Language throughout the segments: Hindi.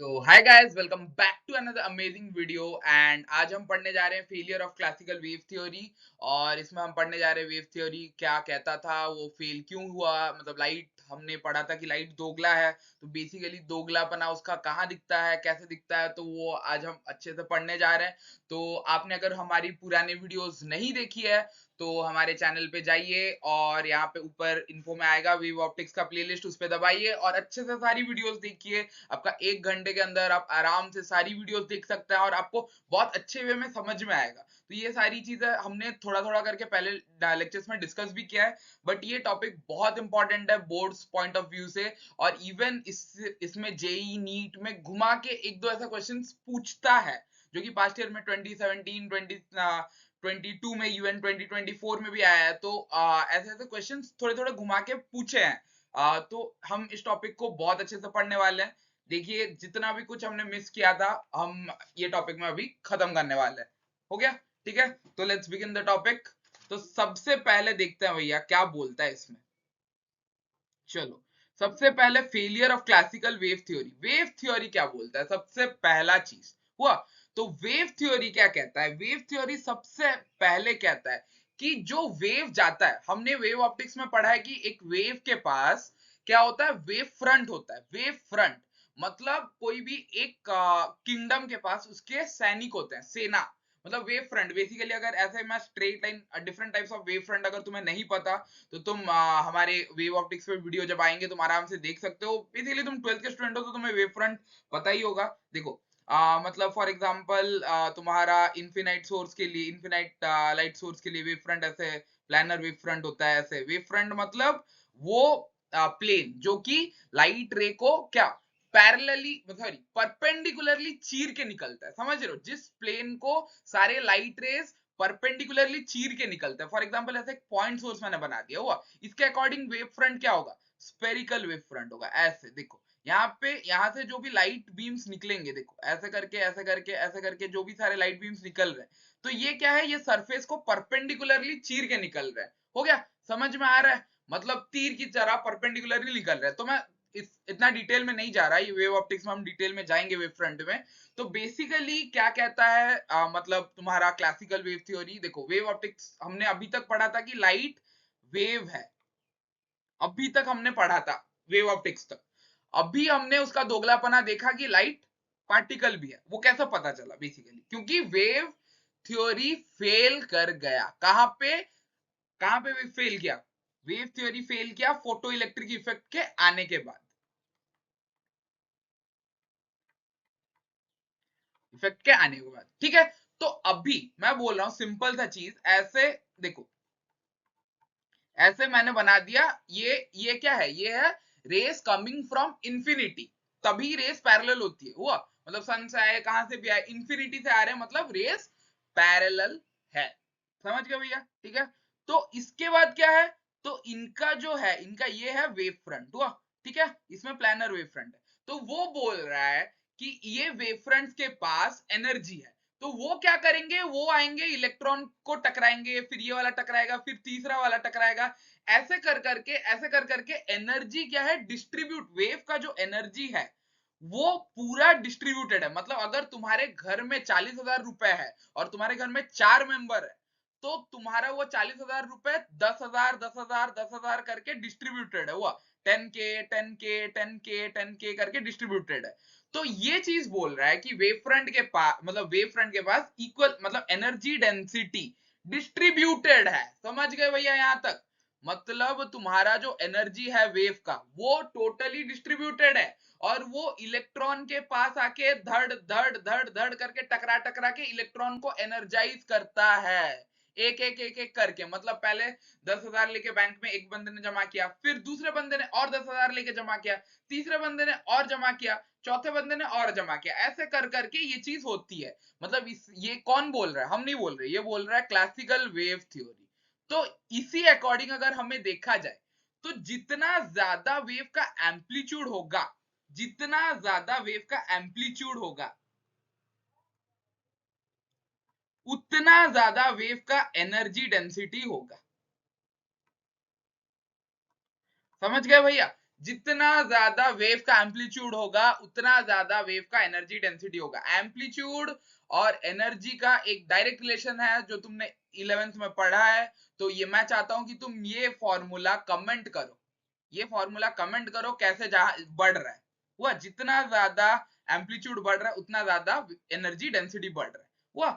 So hi guys, welcome back to another amazing video. And आज हम पढ़ने जा रहे हैं failure of classical wave theory. और इसमें हम पढ़ने जा रहे हैं वेव थ्योरी क्या कहता था, वो फेल क्यों हुआ। मतलब लाइट हमने पढ़ा था कि लाइट दोगला है, तो बेसिकली दोगलापना उसका कहाँ दिखता है, कैसे दिखता है, तो वो आज हम अच्छे से पढ़ने जा रहे हैं। तो आपने अगर हमारी पुराने वीडियोस नहीं देखी है तो हमारे चैनल पे जाइए और यहाँ पे ऊपर इन्फो में आएगा वेव ऑप्टिक्स का प्लेलिस्ट, उस पे दबाइए और अच्छे से सारी वीडियोस देखिए। आपका 1 घंटे के अंदर आप आराम से सारी वीडियोस देख सकते हैं और आपको बहुत अच्छे वे में समझ में आएगा। तो ये सारी चीजें हमने थोड़ा थोड़ा करके पहले लेक्चर्स में डिस्कस भी किया है, बट ये टॉपिक बहुत इंपॉर्टेंट है बोर्ड्स पॉइंट ऑफ व्यू से। और इवन इसमें जेई नीट में घुमा के एक दो ऐसा क्वेश्चन पूछता है जो कि पास्ट ईयर में 2017 22 में यूएन 2024 में भी आया है। तो ऐसे ऐसे क्वेश्चन थोड़े थोड़े घुमा के पूछे हैं। तो हम इस टॉपिक को बहुत अच्छे से पढ़ने वाले हैं। देखिए जितना भी कुछ हमने मिस किया था हम ये टॉपिक में अभी खत्म करने वाले हैं। हो गया? ठीक है, तो लेट्स बिगिन द टॉपिक। तो सबसे पहले देखते हैं भैया क्या बोलता है इसमें। चलो, सबसे पहले failure of classical wave theory. Wave theory क्या बोलता है, सबसे पहला चीज हुआ। तो वेव थ्योरी क्या कहता है, वेव थ्योरी सबसे पहले कहता है कि जो वेव जाता है, हमने वेव ऑप्टिक्स में पढ़ा है कि एक वेव के पास क्या होता है, वेव फ्रंट होता है। वेव फ्रंट मतलब कोई भी एक किंगडम के पास उसके सैनिक होते हैं, सेना। मतलब वेव फ्रंट बेसिकली, अगर ऐसे मैं straight line, different types of wave front अगर तुम्हें नहीं पता तो तुम हमारे वेव ऑप्टिक्स पे वीडियो जब आएंगे तुम आराम से देख सकते हो। बेसिकली तुम 12th के स्टूडेंट हो तो तुम्हें वेव फ्रंट पता ही होगा। देखो मतलब फॉर एग्जांपल तुम्हारा इन्फिनाइट सोर्स के लिए, इन्फिनाइट लाइट सोर्स के लिए वेव फ्रंट ऐसे प्लानर वेव फ्रंट होता है। ऐसे वेव फ्रंट मतलब वो प्लेन जो कि लाइट रे को क्या पैरेलली, सॉरी परपेंडिकुलरली चीर के निकलता है। समझ रहे हो, जिस प्लेन को सारे लाइट रेज परपेंडिकुलरली चीर के निकलता है। फॉर एग्जांपल ऐसे एक पॉइंट सोर्स मैंने बना दिया हुआ, इसके अकॉर्डिंग वेव फ्रंट क्या होगा, स्फेरिकल वेव फ्रंट होगा। ऐसे देखो यहाँ पे, यहाँ से जो भी लाइट बीम्स निकलेंगे, देखो ऐसे करके ऐसे करके ऐसे करके जो भी सारे लाइट बीम्स निकल रहे हैं, तो ये क्या है, ये सरफेस को परपेंडिकुलरली चीर के निकल रहा है। हो गया? समझ में आ रहा है? मतलब तीर की तरह परपेंडिकुलरली निकल रहा है। तो मैं इतना डिटेल में नहीं जा रहा, ये वेव ऑप्टिक्स में हम डिटेल में जाएंगे वेव फ्रंट में। तो बेसिकली क्या कहता है मतलब तुम्हारा क्लासिकल वेव थ्योरी, देखो वेव ऑप्टिक्स हमने अभी तक पढ़ा था कि लाइट वेव है, अभी तक हमने पढ़ा था वेव ऑप्टिक्स तक। अभी हमने उसका दोगलापना देखा कि लाइट पार्टिकल भी है। वो कैसा पता चला, बेसिकली क्योंकि वेव थ्योरी फेल कर गया। कहां पे फेल किया, वेव थ्योरी फेल किया फोटो इलेक्ट्रिक इफेक्ट के आने के बाद। इफेक्ट के आने के बाद, ठीक है। तो अभी मैं बोल रहा हूं सिंपल सा चीज, ऐसे देखो, ऐसे मैंने बना दिया। ये क्या है, ये है रेस कमिंग फ्रॉम इंफिनिटी, तभी रेस पैरेलल होती है। हुआ मतलब सन से आए, कहां से भी आए, इंफिनिटी से आ रहे हैं, मतलब रेस पैरेलल है। समझ गए भैया? ठीक है। तो इसके बाद क्या है, तो इनका जो है, इनका ये है वेव फ्रंट। हुआ? ठीक है, इसमें प्लानर वेव फ्रंट है। तो वो बोल रहा है कि ये वेव फ्रंट के पास एनर्जी है। तो वो क्या करेंगे, वो आएंगे इलेक्ट्रॉन को टकराएंगे, फिर ये वाला टकराएगा, फिर तीसरा वाला टकराएगा। ऐसे कर करके एनर्जी क्या है, डिस्ट्रीब्यूट, वेव का जो एनर्जी है वो पूरा डिस्ट्रीब्यूटेड है। मतलब अगर तुम्हारे घर में 40,000 रुपए है और तुम्हारे घर में 4 मेंबर है, तो तुम्हारा वो 40,000 रुपए 10,000 10,000 10,000 करके डिस्ट्रीब्यूटेड है। हुआ? 10K 10K 10K 10K करके डिस्ट्रीब्यूटेड है। तो ये चीज बोल रहा है कि वेव फ्रंट के पास, मतलब वेव फ्रंट के पास इक्वल, मतलब एनर्जी डेंसिटी डिस्ट्रीब्यूटेड है। समझ गए भैया यहां तक? मतलब तुम्हारा जो एनर्जी है वेव का, वो टोटली डिस्ट्रीब्यूटेड है। और वो इलेक्ट्रॉन के पास आके धड़ धड़ धड़ धड़ करके टकरा टकरा के इलेक्ट्रॉन को एनर्जाइज करता है, एक एक एक एक करके। मतलब पहले 10,000 लेके बैंक में एक बंदे ने जमा किया, फिर दूसरे बंदे ने और 10,000 लेके जमा किया, तीसरे बंदे ने और जमा किया, चौथे बंदे ने और जमा किया। ऐसे कर करके ये चीज होती है। मतलब ये कौन बोल रहा है, हम नहीं बोल रहे, ये बोल रहा है क्लासिकल वेव थ्योरी। तो इसी अकॉर्डिंग अगर हमें देखा जाए, तो जितना ज्यादा वेव का एम्पलीट्यूड होगा, जितना ज्यादा वेव का एम्पलीट्यूड होगा, उतना ज्यादा वेव का एनर्जी डेंसिटी होगा। समझ गए भैया? जितना ज्यादा वेव का एम्पलीट्यूड होगा उतना ज्यादा वेव का एनर्जी डेंसिटी होगा। एम्पलीट्यूड और एनर्जी का एक डायरेक्ट रिलेशन है जो तुमने 11th में पढ़ा है। तो ये मैं चाहता हूं कि तुम ये फॉर्मूला कमेंट करो, ये फॉर्मूला कमेंट करो कैसे बढ़ रहा है। हुआ, जितना ज्यादा एम्पलीट्यूड बढ़ रहा है उतना ज्यादा एनर्जी डेंसिटी बढ़ रहा है। हुआ।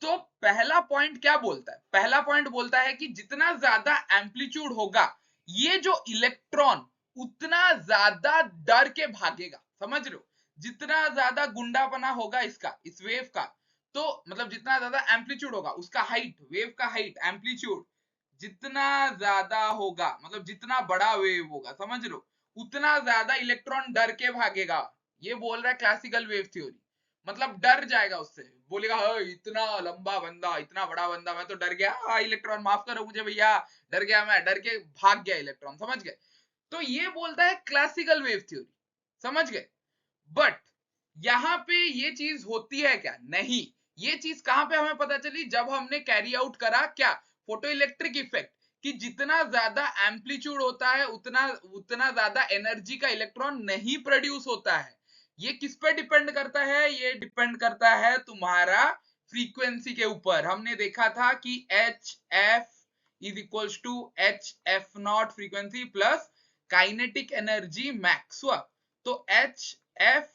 तो पहला पॉइंट क्या बोलता है? पहला पॉइंट बोलता है कि जितना ज्यादा एम्पलीट्यूड होगा ये जो इलेक्ट्रॉन उतना ज्यादा डर के भागेगा। समझ रहे हो? जितना ज्यादा गुंडापना होगा इसका, इस वेव का, तो मतलब जितना ज्यादा एम्पलीट्यूड होगा उसका हाइट, वेव का हाइट, एम्पलीट्यूड जितना ज्यादा होगा, मतलब जितना बड़ा वेव होगा, समझ लो, उतना ज्यादा इलेक्ट्रॉन डर के भागेगा। ये बोल रहा है क्लासिकल वेव थ्योरी। मतलब डर जाएगा उससे, बोलेगा इतना लंबा बंदा, इतना बड़ा बंदा, मैं तो डर गया, इलेक्ट्रॉन माफ करो मुझे भैया, डर गया, मैं डर के भाग गया इलेक्ट्रॉन। समझ गए? तो ये बोलता है क्लासिकल वेव थ्योरी। समझ गए? बट यहां पे ये चीज होती है क्या? नहीं। ये चीज कहां पे हमें पता चली? जब हमने कैरी आउट करा क्या, फोटो इलेक्ट्रिक इफेक्ट, कि जितना ज्यादा एम्पलीट्यूड होता है उतना उतना ज्यादा एनर्जी का इलेक्ट्रॉन नहीं प्रोड्यूस होता है। ये किस पे डिपेंड करता है? ये डिपेंड करता है तुम्हारा फ्रीक्वेंसी के ऊपर। हमने देखा था कि h f is equals to h f naught frequency plus kinetic energy max. हुआ। तो h f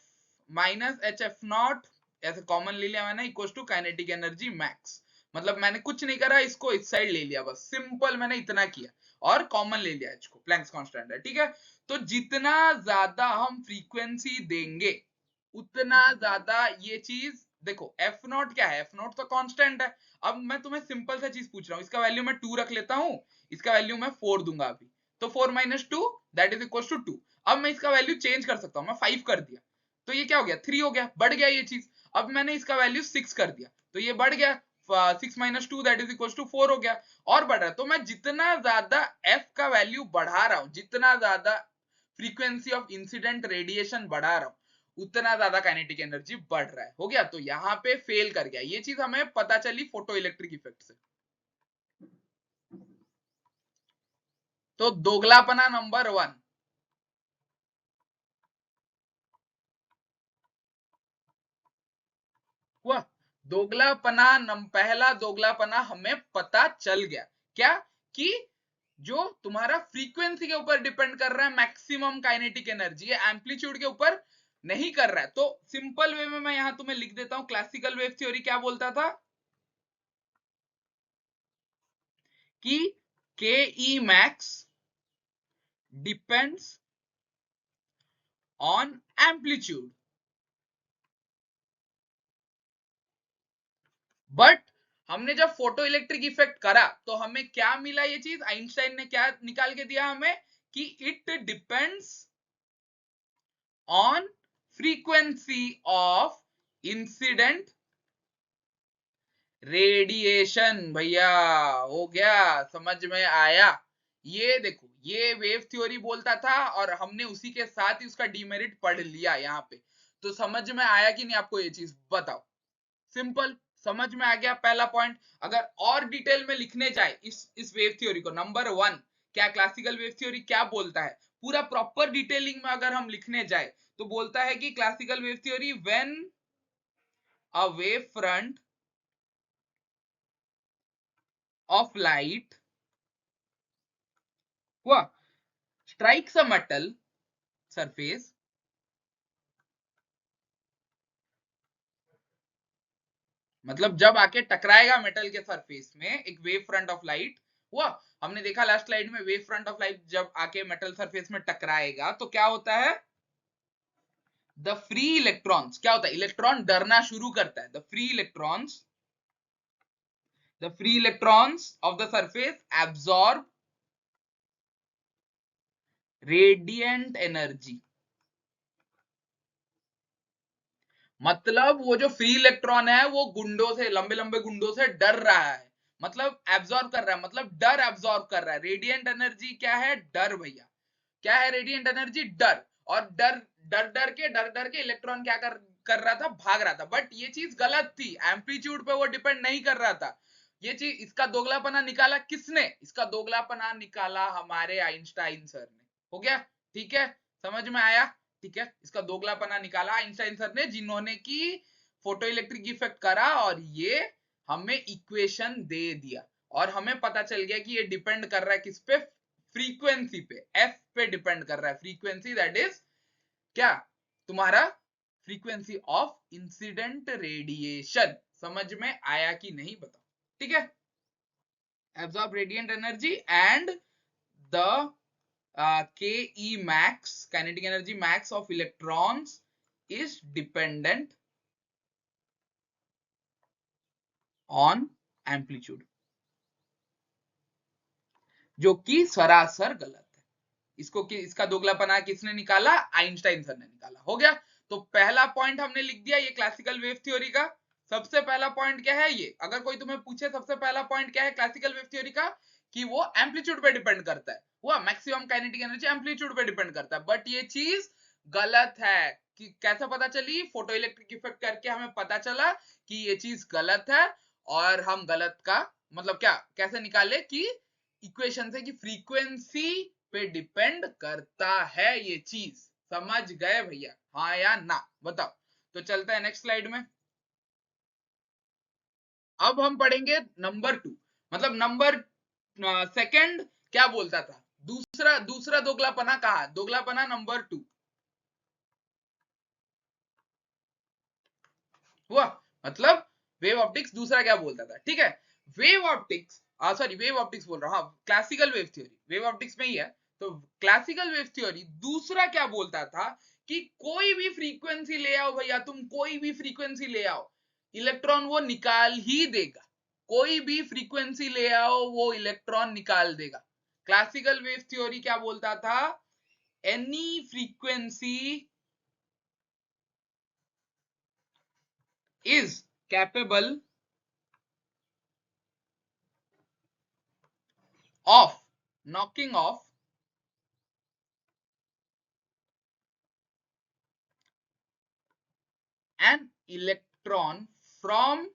minus h f naught ऐसे कॉमन ले लिया मैंने, equal to kinetic energy max. मतलब मैंने कुछ नहीं करा, इसको इस साइड ले लिया, बस सिंपल मैंने इतना किया और कॉमन ले लिया एच को, प्लैंक्स कांस्टेंट है, ठीक है। तो जितना ज्यादा हम फ्रीक्वेंसी देंगे उतना ज्यादा ये चीज, देखो एफ नॉट क्या है? एफ नॉट तो कांस्टेंट है। अब मैं तुम्हें सिंपल सा चीज पूछ रहा हूँ, इसका वैल्यू मैं 2 रख लेता हूँ, इसका वैल्यू मैं 4 दूंगा अभी, तो 4 minus 2 that is equal to 2। अब मैं इसका वैल्यू चेंज कर सकता हूँ, मैं 5 कर दिया, तो ये क्या हो गया? 3 हो गया, बढ़ गया ये चीज। अब मैंने इसका वैल्यू 6 कर दिया, तो ये बढ़ गया, 6 minus 2 that is equal to 4 हो गया, और बढ़ रहा है। तो मैं जितना ज्यादा एफ का वैल्यू बढ़ा रहा हूं, जितना ज्यादा फ्रीक्वेंसी ऑफ इंसिडेंट रेडिएशन बढ़ा रहा हूं, उतना ज्यादा काइनेटिक एनर्जी बढ़ रहा है। हो गया? तो यहां पे फेल कर गया। ये चीज हमें पता चली फोटो इलेक्ट्रिक इफेक्ट से। तो दोगलापना नंबर 1। हुआ। पहला दोगलापना हमें पता चल गया। क्या? कि जो तुम्हारा फ्रीक्वेंसी के ऊपर डिपेंड कर रहा है मैक्सिमम काइनेटिक एनर्जी, ये एम्पलीट्यूड के ऊपर नहीं कर रहा है। तो सिंपल वे में मैं यहां तुम्हें लिख देता हूं, क्लासिकल वेव थ्योरी क्या बोलता था कि K E max depends on amplitude. But हमने जब फोटो इलेक्ट्रिक इफेक्ट करा तो हमें क्या मिला? ये चीज आइंस्टाइन ने क्या निकाल के दिया हमें कि it depends on frequency of incident radiation. भैया हो गया, समझ में आया? ये देखो, ये वेव थ्योरी बोलता था और हमने उसी के साथ ही उसका डीमेरिट पढ़ लिया यहाँ पे। तो समझ में आया कि नहीं आपको? ये चीज बताओ। सिंपल समझ में आ गया पहला पॉइंट। अगर और डिटेल में लिखने जाए इस वेव थ्योरी को, नंबर 1 क्या क्लासिकल वेव थ्योरी क्या बोलता है, पूरा प्रॉपर डिटेलिंग में अगर हम लिखने जाए तो बोलता है कि classical wave theory, when a wave front of light हुआ स्ट्राइक्स अ मेटल सरफेस, मतलब जब आके टकराएगा मेटल के सरफेस में एक वेव फ्रंट ऑफ लाइट। हुआ। हमने देखा लास्ट स्लाइड में, वेव फ्रंट ऑफ लाइट जब आके मेटल सरफेस में टकराएगा तो क्या होता है? द फ्री इलेक्ट्रॉन्स, क्या होता है? इलेक्ट्रॉन डरना शुरू करता है। The free electrons of the surface absorb radiant energy. मतलब वो जो फ्री इलेक्ट्रॉन है वो गुंडों से, लंबे लंबे गुंडों से डर रहा है, मतलब एब्सॉर्ब कर रहा है, मतलब डर एब्सॉर्ब कर रहा है। रेडिएंट एनर्जी क्या है? डर भैया। क्या है रेडिएंट एनर्जी? डर। और डर के इलेक्ट्रॉन क्या कर रहा था? भाग रहा था। बट ये चीज गलत थी, एम्पलीट्यूड पे वो डिपेंड नहीं कर रहा था। ये चीज, इसका दोगलापना निकाला किसने? इसका दोगलापना निकाला हमारे आइंस्टाइन सर ने। हो गया? ठीक है, समझ में आया? ठीक है, इसका दोगलापना निकाला आइंस्टाइन सर ने, जिन्होंने की फोटो इलेक्ट्रिक इफेक्ट करा और ये हमें इक्वेशन दे दिया, और हमें पता चल गया कि ये डिपेंड कर रहा है किस पे, फ्रीक्वेंसी पे, एफ पे डिपेंड कर रहा है, फ्रीक्वेंसी दैट इज क्या, तुम्हारा फ्रीक्वेंसी ऑफ इंसिडेंट रेडिएशन। समझ में आया कि नहीं बताओ? ठीक है, absorb radiant energy and the ke max, kinetic energy max of electrons is dependent on amplitude, जो कि सरासर गलत है। इसका दोगलापना किसने निकाला? आइंस्टाइन सर ने निकाला। हो गया, तो पहला पॉइंट हमने लिख दिया, ये क्लासिकल वेव थ्योरी का सबसे पहला पॉइंट क्या है ये, अगर कोई तुम्हें पूछे सबसे पहला पॉइंट क्या है क्लासिकल वेव थ्योरी का, कि वो एम्पलीट्यूड पे डिपेंड करता है, वो मैक्सिमम काइनेटिक एनर्जी एम्पलीट्यूड पे डिपेंड करता है, बट ये चीज गलत है। कि कैसे पता चली? फोटो इलेक्ट्रिक इफेक्ट करके हमें पता चला कि ये चीज गलत है, और हम गलत का मतलब क्या कैसे निकाले कि इक्वेशन से, कि फ्रीक्वेंसी पे डिपेंड करता है ये चीज। समझ गए भैया? हाँ या ना बताओ? तो चलता है नेक्स्ट स्लाइड में। अब हम पढ़ेंगे नंबर 2, मतलब नंबर सेकंड क्या बोलता था, दूसरा दूसरा दोगलापना कहा, दोगलापना नंबर 2 हुआ, मतलब वेव ऑप्टिक्स दूसरा क्या बोलता था। ठीक है, wave optics, sorry wave optics बोल रहा हूं, हाँ classical wave theory wave optics में ही है। तो क्लासिकल वेव थ्योरी दूसरा क्या बोलता था, कि कोई भी फ्रीक्वेंसी ले आओ भैया, तुम कोई भी फ्रीक्वेंसी ले आओ, इलेक्ट्रॉन वो निकाल ही देगा, कोई भी फ्रीक्वेंसी ले आओ वो इलेक्ट्रॉन निकाल देगा। क्लासिकल वेव थ्योरी क्या बोलता था, any frequency is capable of knocking off an electron from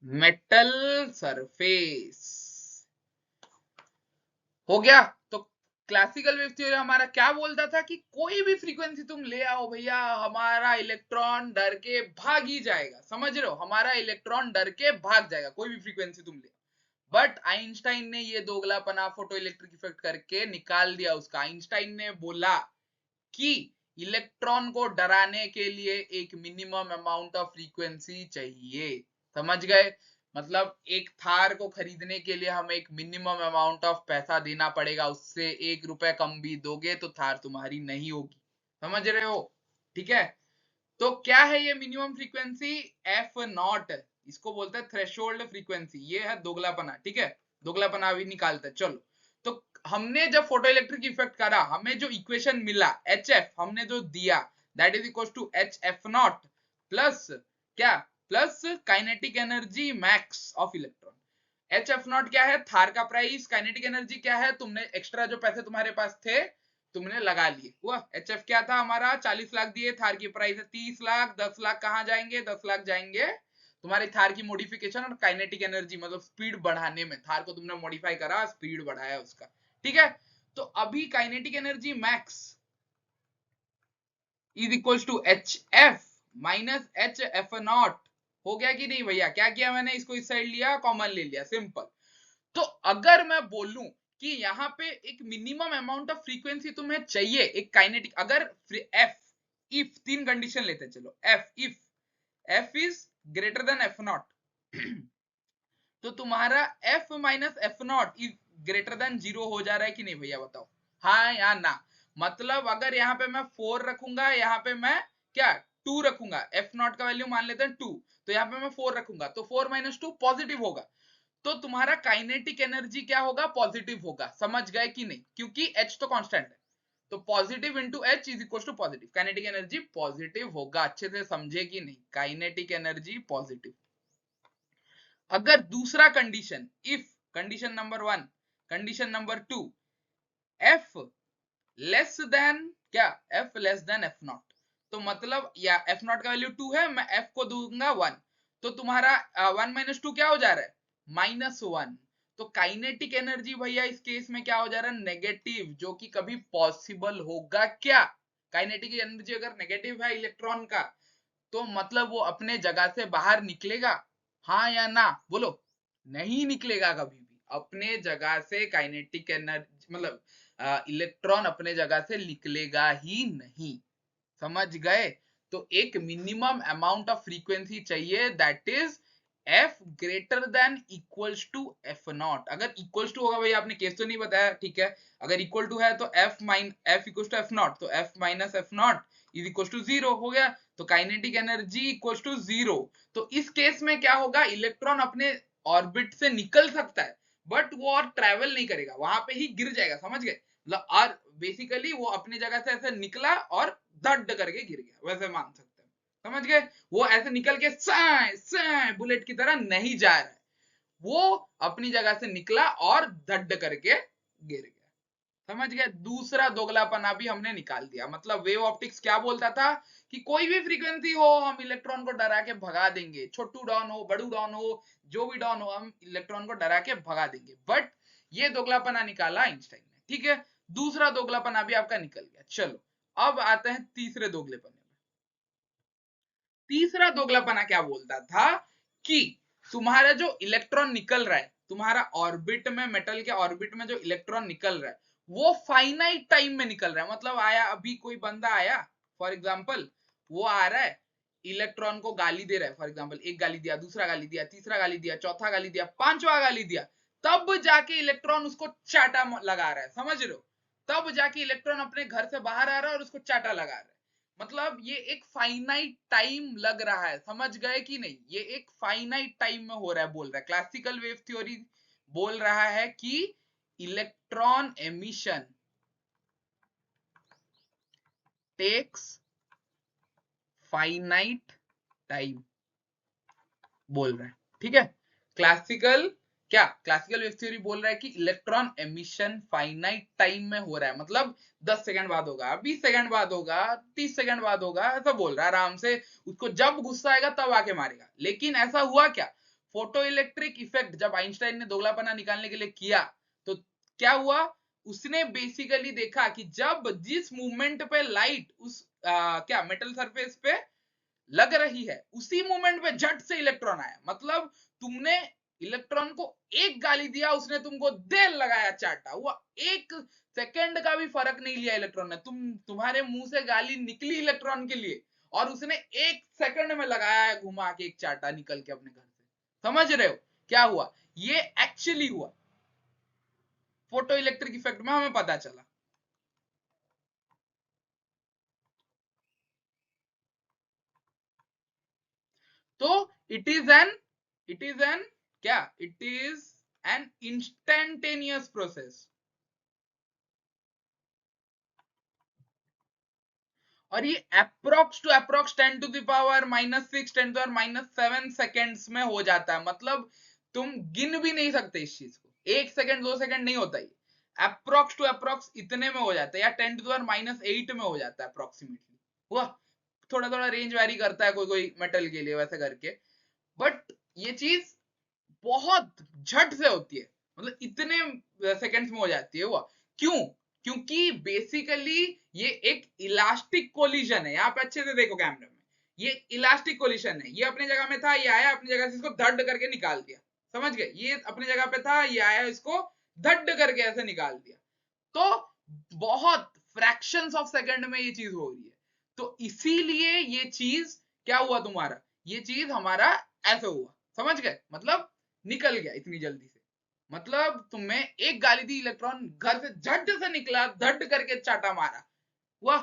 metal surface। हो गया, तो क्लासिकल वेव थ्योरी हमारा क्या बोलता था, कि कोई भी फ्रीक्वेंसी तुम ले आओ भैया, हमारा इलेक्ट्रॉन डर के भाग ही जाएगा। समझ रहे हो, हमारा इलेक्ट्रॉन डर के भाग जाएगा, कोई भी फ्रीक्वेंसी तुम ले। बट आइंस्टाइन ने ये दोगलापना फोटो इलेक्ट्रिक इफेक्ट करके निकाल दिया उसका। आइंस्टाइन ने बोला कि इलेक्ट्रॉन को डराने के लिए एक मिनिमम अमाउंट ऑफ फ्रीक्वेंसी चाहिए। समझ गए? मतलब एक थार को खरीदने के लिए हमें एक मिनिमम अमाउंट ऑफ पैसा देना पड़ेगा, उससे 1 रुपए कम भी दोगे तो थार तुम्हारी नहीं होगी। समझ रहे हो? ठीक है, तो क्या है ये मिनिमम फ्रीक्वेंसी? एफ नॉट, इसको बोलते हैं थ्रेशोल्ड फ्रीक्वेंसी। ये है दोगलापना। ठीक है, दोगलापना अभी निकालते हैं, चलो। तो हमने जब फोटो इलेक्ट्रिक इफेक्ट करा, हमें जो इक्वेशन मिला एच एफ हमने जो दिया, that is equal to h f not plus क्या, plus kinetic energy max of electron. H f not क्या है? थार का प्राइस। काइनेटिक एनर्जी क्या है? तुमने एक्स्ट्रा जो पैसे तुम्हारे पास थे तुमने लगा लिए। हुआ, एच एफ क्या था हमारा? 40 लाख दिए, थार की प्राइस है 30 लाख। 10 लाख कहां जाएंगे? 10 लाख जाएंगे तुम्हारी थार की मॉडिफिकेशन और काइनेटिक एनर्जी, मतलब स्पीड बढ़ाने में। थार को तुमने मॉडिफाई करा, स्पीड बढ़ाया उसका। ठीक है, तो अभी kinetic energy max is equal to h f minus h f naught. हो गया कि नहीं भैया? क्या किया मैंने? इसको इस साइड लिया, कॉमन ले लिया, सिंपल। तो अगर मैं बोलूं कि यहाँ पे एक मिनिमम अमाउंट ऑफ फ्रीक्वेंसी तुम्हें चाहिए एक काइनेटिक, अगर एफ, इफ, 3 कंडीशन लेते, चलो। F, if F is greater than f not तो तुम्हारा F minus f not is greater than 0 हो जा रहा है कि नहीं भैया? बताओ हाँ या ना। मतलब अगर यहाँ पे मैं 4 रखूंगा, यहाँ पे मैं क्या 2 रखूंगा, एफ नॉट का वैल्यू मान लेते हैं 2, तो यहाँ पे मैं 4 रखूंगा, तो 4 माइनस 2 पॉजिटिव होगा, तो तुम्हारा काइनेटिक एनर्जी क्या होगा? पॉजिटिव होगा। समझ गए कि नहीं? क्योंकि एच तो कांस्टेंट है, तो positive into h is equal to positive, kinetic energy positive होगा। अच्छे से समझे कि नहीं? Kinetic energy positive. अगर दूसरा condition, if condition number 1, condition number 2, f less than क्या, f less than f not, तो मतलब या एफ नॉट का वैल्यू 2 है, मैं एफ को दूंगा 1, तो तुम्हारा 1 माइनस 2 क्या हो जा रहा है? -1। तो काइनेटिक एनर्जी भैया इस केस में क्या हो जा रहा है, नेगेटिव, जो कि कभी पॉसिबल होगा क्या? काइनेटिक एनर्जी अगर नेगेटिव है इलेक्ट्रॉन का, तो मतलब वो अपने जगह से बाहर निकलेगा, हाँ या ना बोलो? नहीं निकलेगा कभी भी अपने जगह से। काइनेटिक एनर्जी मतलब इलेक्ट्रॉन अपने जगह से निकलेगा ही नहीं, समझ गए? तो एक मिनिमम अमाउंट ऑफ फ्रीक्वेंसी चाहिए, that is f greater than equals to f naught. अगर इक्वल्स टू होगा, भाई आपने केस तो नहीं बताया, ठीक है, अगर इक्वल टू है तो f equals to f not, तो f minus f not is equals to 0 हो गया, तो काइनेटिक एनर्जी इक्वल्स टू 0। तो इस केस में क्या होगा, इलेक्ट्रॉन अपने ऑर्बिट से निकल सकता है, बट वो और ट्रेवल नहीं करेगा, वहां पे ही गिर जाएगा, समझ गए? मतलब और बेसिकली वो अपनी जगह से ऐसे निकला और धड़ करके गिर गया, वैसे मान सकते हैं, समझ गए? वो ऐसे निकल के साय साय बुलेट की तरह नहीं जा रहा है, वो अपनी जगह से निकला और धड़ करके गिर गया, समझ गए? दूसरा दोगलापना भी हमने निकाल दिया। मतलब वेव ऑप्टिक्स क्या बोलता था कि कोई भी फ्रीक्वेंसी हो हम इलेक्ट्रॉन को डरा के भगा देंगे, छोटू डॉन हो बड़ू डॉन हो जो भी डॉन हो, हम इलेक्ट्रॉन को डरा के भगा देंगे। बट ये दोगलापना निकाला आइंस्टाइन ने, ठीक है, दूसरा दोगलापना भी आपका निकल गया। चलो अब आते हैं तीसरे दोगलेपने में। तीसरा दोगलापना क्या बोलता था कि तुम्हारा जो इलेक्ट्रॉन निकल रहा है, तुम्हारा ऑर्बिट में, मेटल के ऑर्बिट में जो इलेक्ट्रॉन निकल रहा है वो फाइनाइट टाइम में निकल रहा है। मतलब आया, अभी कोई बंदा आया फॉर एग्जांपल, वो आ रहा है, इलेक्ट्रॉन को गाली दे रहा है, फॉर एग्जांपल एक गाली दिया, दूसरा गाली दिया, तीसरा गाली दिया, चौथा गाली दिया, पांचवा गाली दिया, तब जाके इलेक्ट्रॉन उसको चाटा लगा रहा है, समझ रहे हो? तब जाके इलेक्ट्रॉन अपने घर से बाहर आ रहा है और उसको चाटा लगा रहा है। मतलब ये एक फाइनाइट टाइम लग रहा है, समझ गए कि नहीं? ये एक फाइनाइट टाइम में हो रहा है, बोल रहा है क्लासिकल वेव थ्योरी, बोल रहा है कि electron emission takes finite time, बोल रहा है, ठीक है? क्लासिकल क्या, क्लासिकल वेव थ्योरी बोल रहा है कि इलेक्ट्रॉन एमिशन फाइनाइट टाइम में हो रहा है, मतलब 10 सेकंड बाद होगा, 20 सेकंड बाद होगा, 30 सेकंड बाद होगा, ऐसा बोल रहा है आराम से। उसको जब गुस्सा आएगा तब आके मारेगा। लेकिन ऐसा हुआ क्या, फोटो इलेक्ट्रिक इफेक्ट जब आइंस्टाइन ने दोगलापना निकालने के लिए किया, तो क्या हुआ, उसने बेसिकली देखा कि जब जिस मूवमेंट पे लाइट उस क्या मेटल सरफेस पे लग रही है, उसी मोमेंट पे झट से इलेक्ट्रॉन आया। मतलब तुमने इलेक्ट्रॉन को एक गाली दिया, उसने तुमको देर लगाया चाटा हुआ, एक सेकंड का भी फर्क नहीं लिया इलेक्ट्रॉन ने। तुम्हारे मुंह से गाली निकली इलेक्ट्रॉन के लिए और उसने एक सेकंड में लगाया है घुमा के एक चाटा निकल के अपने घर से। समझ रहे हो क्या हुआ? ये एक्चुअली हुआ, फोटो इलेक्ट्रिक इफेक्ट में हमें पता चला। तो इट इज एन क्या, it is an instantaneous process, और ये अप्रोक्स टू अप्रोक्स 10⁻⁻6 10⁻⁷ सेकेंड्स में हो जाता है। मतलब तुम गिन भी नहीं सकते इस चीज को, एक सेकंड दो सेकंड नहीं होता, ये अप्रोक्स टू अप्रोक्स इतने में हो जाता है, या 10⁻⁸ में हो जाता है अप्रोक्सीमेटली। हुआ, थोड़ा थोड़ा रेंज वेरी करता है कोई कोई मेटल के लिए वैसे करके, बट ये चीज बहुत झट से होती है, मतलब इतने सेकंड्स में हो जाती है। वो क्यों? क्योंकि बेसिकली ये एक इलास्टिक कोलिजन है। यहाँ पे अच्छे से देखो कैमरे में, ये इलास्टिक कोलिजन है, ये अपने जगह में था, ये आया अपनी जगह से इसको धड़ करके निकाल दिया, समझ गए? ये अपनी जगह पे था, ये आया इसको धड़ करके ऐसे निकाल दिया। तो बहुत फ्रैक्शंस ऑफ सेकंड में ये चीज हो रही है। तो इसीलिए ये चीज क्या हुआ तुम्हारा, ये चीज हमारा ऐसे हुआ, समझ गए? मतलब निकल गया इतनी जल्दी से। मतलब तुम्हें एक गाली दी, इलेक्ट्रॉन घर से झट से निकला, धड़ करके चाटा मारा। वाह,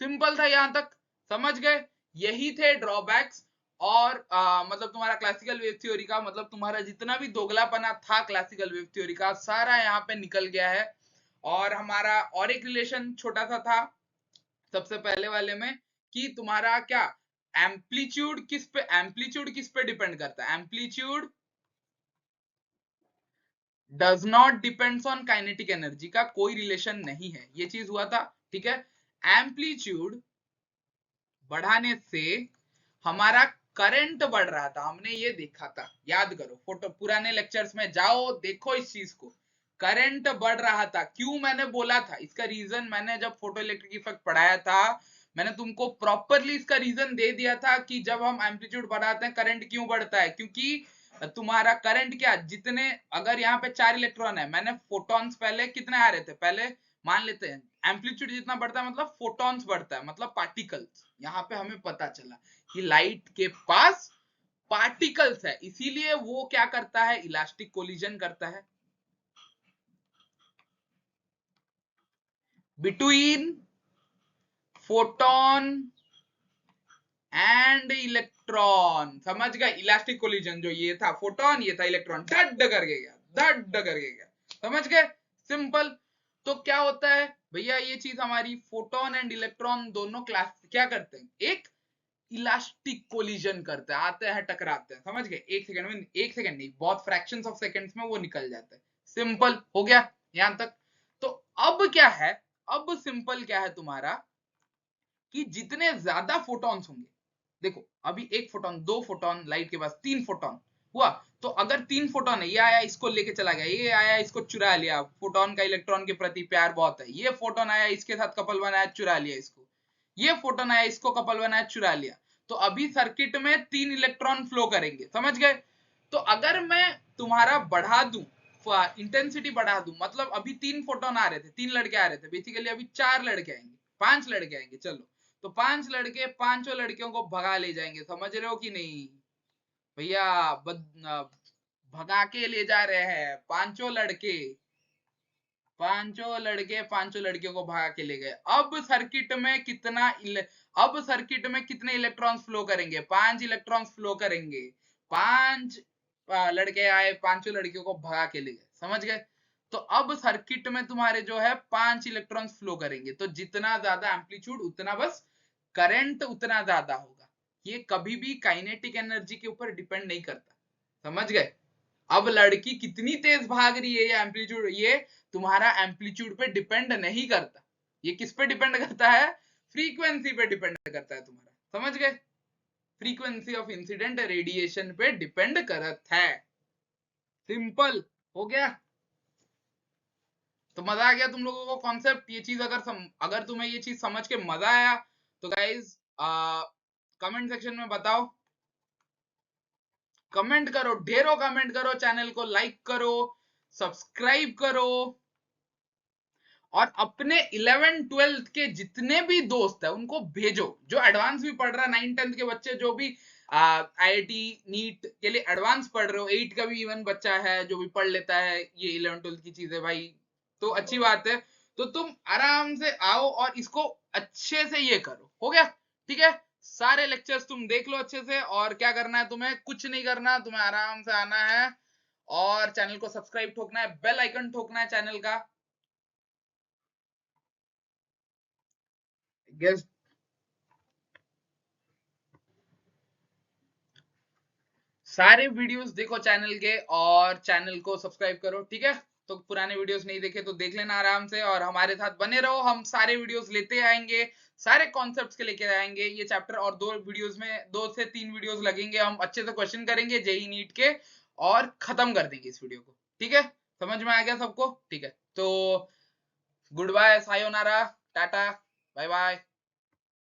सिंपल था यहां तक, समझ गए? यही थे ड्रॉबैक्स। और मतलब तुम्हारा क्लासिकल वेव थ्योरी का, मतलब तुम्हारा जितना भी दोगलापना था क्लासिकल वेव थ्योरी का, सारा यहाँ पे निकल गया है। और हमारा और एक रिलेशन छोटा सा था सबसे पहले वाले में, कि तुम्हारा क्या, एम्पलीट्यूड किस पे डिपेंड करता है? Amplitude does not depends on kinetic energy, का कोई रिलेशन नहीं है, ये चीज हुआ था, ठीक है? एम्पलीट्यूड बढ़ाने से हमारा करंट बढ़ रहा था, हमने ये देखा था, याद करो, फोटो पुराने लेक्चर्स में जाओ, देखो इस चीज को, करंट बढ़ रहा था। क्यों मैंने बोला था इसका रीजन, मैंने जब फोटो इलेक्ट्रिक इफेक्ट पढ़ाया था, मैंने तुमको प्रॉपरली इसका रीजन दे दिया था कि जब हम एम्पलीट्यूड बढ़ाते हैं करंट क्यों बढ़ता है, क्योंकि तुम्हारा करंट क्या, जितने, अगर यहाँ पे 4 इलेक्ट्रॉन है, मैंने फोटॉन्स पहले कितने आ रहे थे, पहले मान लेते हैं एम्पलीट्यूड जितना बढ़ता है मतलब फोटॉन्स बढ़ता है, मतलब पार्टिकल्स। यहाँ पे हमें पता चला कि लाइट के पास पार्टिकल्स है, इसीलिए वो क्या करता है, इलास्टिक कोलिजन करता है बिटवीन फोटोन एंड इलेक्ट्रॉन। समझ गए, इलास्टिक कोलिजन जो ये था फोटोन, ये था इलेक्ट्रॉन, धड़ करके गया, धड़ करके गया, समझ गए, सिंपल। तो क्या होता है भैया, ये चीज हमारी फोटोन एंड इलेक्ट्रॉन दोनों क्लास क्या करते हैं, एक इलास्टिक कोलिजन करते हैं, आते हैं टकराते हैं, समझ गए, एक सेकंड में, एक सेकंड नहीं, बहुत फ्रैक्शंस ऑफ सेकंड्स में वो निकल जाता है, सिंपल हो गया यहां तक। तो अब क्या है, अब सिंपल क्या है तुम्हारा, कि जितने ज्यादा फोटॉन्स होंगे, देखो अभी एक फोटोन, दो फोटोन, लाइट के पास 3 फोटोन हुआ, तो अगर 3 फोटोन है, ये आया इसको लेके चला गया, ये आया इसको चुरा लिया, फोटोन का इलेक्ट्रॉन के प्रति प्यार बहुत है, ये फोटोन आया इसके साथ कपल बनाया चुरा लिया इसको, ये फोटोन आया इसको कपल बनाया चुरा लिया, तो अभी सर्किट में 3 इलेक्ट्रॉन फ्लो करेंगे, समझ गए। तो अगर मैं तुम्हारा बढ़ा दूं, इंटेंसिटी बढ़ा दूं, मतलब अभी 3 फोटोन आ रहे थे, 3 लड़के आ रहे थे, बेसिकली अभी 4 लड़के आएंगे, 5 लड़के आएंगे, चलो, तो 5 लड़के पांचों लड़कियों को भगा ले जाएंगे, समझ रहे हो कि नहीं भैया, भगा के ले जा रहे हैं पांचों लड़के, पांचों लड़के पांचों लड़कियों को भगा के ले गए। अब सर्किट में कितने इलेक्ट्रॉन्स फ्लो करेंगे, 5 इलेक्ट्रॉन्स फ्लो करेंगे, 5 लड़के आए, पांचों लड़कियों को भगा के ले गए, समझ गए। तो अब सर्किट में तुम्हारे जो है 5 इलेक्ट्रॉन्स फ्लो करेंगे, तो जितना ज्यादा एम्पलीट्यूड उतना बस करंट उतना ज्यादा होगा, ये कभी भी काइनेटिक एनर्जी के ऊपर डिपेंड नहीं करता, समझ गए। अब लड़की कितनी तेज भाग रही है, ये एम्पलीट्यूड, ये तुम्हारा एम्पलीट्यूड पे डिपेंड नहीं करता, ये किस पे डिपेंड करता है, फ्रीक्वेंसी पे डिपेंड करता है तुम्हारा, समझ गए, फ्रीक्वेंसी ऑफ इंसिडेंट रेडिएशन पे डिपेंड करता है, सिंपल हो गया। तो मजा आ गया तुम लोगों को कॉन्सेप्ट, ये चीज अगर तुम्हें ये चीज समझ के मजा आया तो गाइज कमेंट सेक्शन में बताओ, कमेंट करो, ढेरों कमेंट करो, चैनल को लाइक करो, सब्सक्राइब करो, और अपने 11th-12th के जितने भी दोस्त है उनको भेजो, जो एडवांस भी पढ़ रहा है, 9th-10th के बच्चे जो भी IIT नीट के लिए एडवांस पढ़ रहे हो, 8 का भी इवन बच्चा है जो भी पढ़ लेता है ये 11th-12th की चीजें भाई, तो अच्छी बात है, तो तुम आराम से आओ और इसको अच्छे से ये करो, हो गया, ठीक है। सारे लेक्चर्स तुम देख लो अच्छे से, और क्या करना है तुम्हें, कुछ नहीं करना, तुम्हें आराम से आना है और चैनल को सब्सक्राइब ठोकना है, बेल आइकन ठोकना है चैनल का, गेस, सारे वीडियोस देखो चैनल के और चैनल को सब्सक्राइब करो, ठीक है। तो पुराने वीडियोस नहीं देखे तो देख लेना आराम से, और हमारे साथ बने रहो, हम सारे वीडियोस लेते आएंगे, सारे कॉन्सेप्ट्स के लेके आएंगे ये चैप्टर, और 2 वीडियोस में 2 से 3 वीडियोस लगेंगे, हम अच्छे से क्वेश्चन करेंगे जेई नीट के और खत्म कर देंगे इस वीडियो को, ठीक है। समझ में आ गया सबको, ठीक है, तो goodbye, sayonara, ta-ta, bye bye.